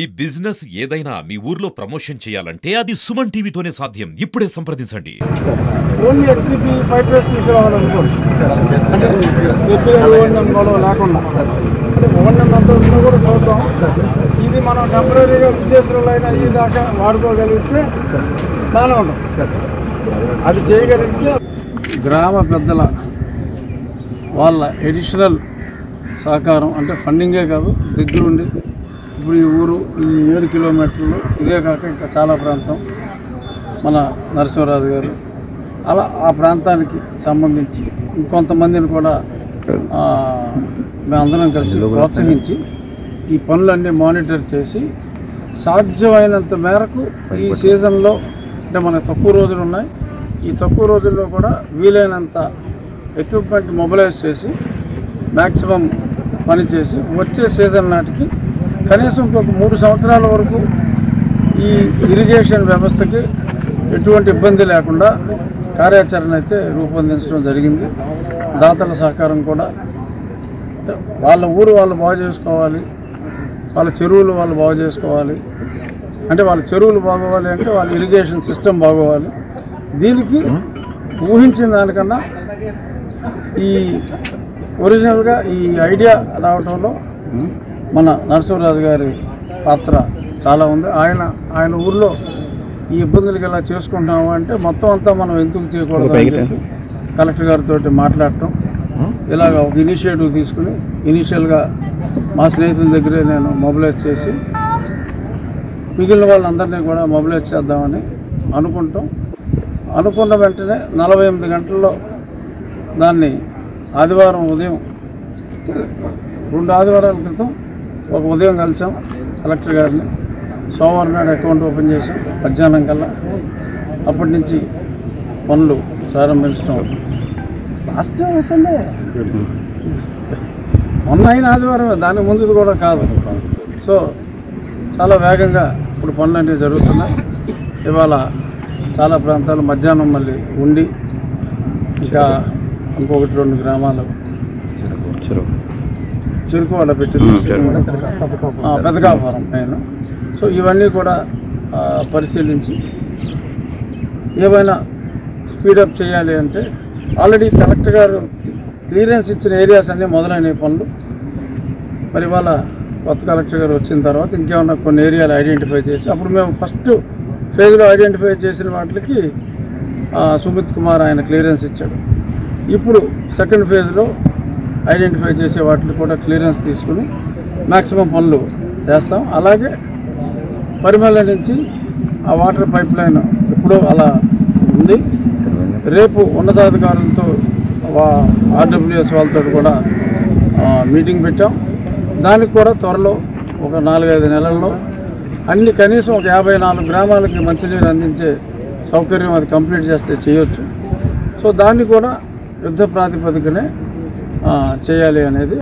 ఈ బిజినెస్ ఏదైనా మీ ఊర్లో ప్రమోషన్ చేయాలంటే అది సుమన్ టీవీతోనే సాధ్యం. ఇప్పుడే సంప్రదించండి. ఓన్లీ ఎస్సీపీ పైప్లైన్స్ తీసుకురావాలనుకోండి అంటే గొడవ లేకుండా అంటే ఓన్ఎం అంతా ఉన్నా కూడా చూద్దాం. ఇది మనం టెంపరీగా విద్యార్థులైనా ఈ దాకా వాడుకోగలిగితే బాగానే ఉంటాం. అది చేయగలిగితే గ్రామ పెద్దల వాళ్ళ ఎడిషనల్ సహకారం అంటే ఫండింగే కాదు, దగ్గరుండి ఇప్పుడు ఈ ఊరు ఈ 7 కిలోమీటర్లు ఇదే కాక ఇంకా చాలా ప్రాంతం మన నరసింహరాజు గారు అలా ఆ ప్రాంతానికి సంబంధించి ఇంకొంతమందిని కూడా మేమందరం కలిసి ప్రోత్సహించి ఈ పనులన్నీ మానిటర్ చేసి సాధ్యమైనంత మేరకు ఈ సీజన్లో అంటే మనకు తక్కువ రోజులు ఉన్నాయి, ఈ తక్కువ రోజుల్లో కూడా వీలైనంత ఎక్విప్మెంట్ మొబిలైజ్ చేసి మ్యాక్సిమం పనిచేసి వచ్చే సీజన్ నాటికి కనీసం ఇంకొక 3 సంవత్సరాల వరకు ఈ ఇరిగేషన్ వ్యవస్థకి ఎటువంటి ఇబ్బంది లేకుండా కార్యాచరణ అయితే రూపొందించడం జరిగింది. దాతల సహకారం కూడా వాళ్ళ ఊరు వాళ్ళు బాగు చేసుకోవాలి, వాళ్ళ చెరువులు వాళ్ళు బాగు చేసుకోవాలి. అంటే వాళ్ళ చెరువులు బాగోవాలి అంటే వాళ్ళ ఇరిగేషన్ సిస్టమ్ బాగోవాలి. దీనికి ఊహించిన దానికన్నా ఈ ఒరిజినల్గా ఈ ఐడియా రావడంలో మన నరసింహరాజు గారి పాత్ర చాలా ఉంది. ఆయన ఊర్లో ఈ ఇబ్బందులకి ఇలా చేసుకుంటున్నాము అంటే మొత్తం అంతా మనం ఎందుకు చేయకూడదు అని చెప్పి కలెక్టర్ గారితో మాట్లాడటం, ఇలాగ ఒక ఇనిషియేటివ్ తీసుకుని ఇనీషియల్గా మా స్నేహితుల దగ్గరే నేను మొబిలైజ్ చేసి మిగిలిన వాళ్ళందరినీ కూడా మొబిలైజ్ చేద్దామని అనుకున్న వెంటనే 48 గంటల్లో దాన్ని ఆదివారం ఉదయం 2 ఆదివారాల క్రితం ఒక ఉదయం కలిసాం కలెక్టర్ గారిని. సోమవారం నాడు అకౌంట్ ఓపెన్ చేసాం మధ్యాహ్నం కల్లా. అప్పటి నుంచి పనులు ప్రారంభించడం లాస్ట్ సండే మొన్న అయిన ఆదివారమే, దాని ముందు కూడా కాదు. సో చాలా వేగంగా ఇప్పుడు పనులన్నీ జరుగుతున్నాయి. ఇవాళ చాలా ప్రాంతాలు మధ్యాహ్నం మళ్ళీ ఉండి ఇంకా ఇంకొకటి 2 గ్రామాలు చెరుకు వాళ్ళ పెట్టింది పెదకాపురం మెయిన్. సో ఇవన్నీ కూడా పరిశీలించి ఏమైనా స్పీడప్ చేయాలి అంటే ఆల్రెడీ కలెక్టర్ గారు క్లియరెన్స్ ఇచ్చిన ఏరియాస్ అన్నీ మొదలైన పనులు. మరి ఇవాళ కొత్త కలెక్టర్ గారు వచ్చిన తర్వాత ఇంకేమన్నా కొన్ని ఏరియాలు ఐడెంటిఫై చేసి అప్పుడు మేము ఫస్ట్ ఫేజ్లో ఐడెంటిఫై చేసిన వాటికి సుమిత్ కుమార్ ఆయన క్లియరెన్స్ ఇచ్చాడు. ఇప్పుడు సెకండ్ ఫేజ్లో ఐడెంటిఫై చేసే వాటిని కూడా క్లియరెన్స్ తీసుకుని మ్యాక్సిమం పనులు చేస్తాం. అలాగే పరిమళ నుంచి ఆ వాటర్ పైప్ లైన్ ఎప్పుడో అలా ఉంది. రేపు ఉన్నతాధికారులతో ఆర్డబ్ల్యూఎస్ వాళ్ళతో కూడా మీటింగ్ పెట్టాం. దానికి కూడా త్వరలో ఒక 4-5 నెలల్లో అన్ని కనీసం ఒక 54 గ్రామాలకి మంచినీరు అందించే సౌకర్యం అది కంప్లీట్ చేస్తే చేయొచ్చు. సో దాన్ని కూడా యుద్ధ ప్రాతిపదికనే చేయాలి అనేది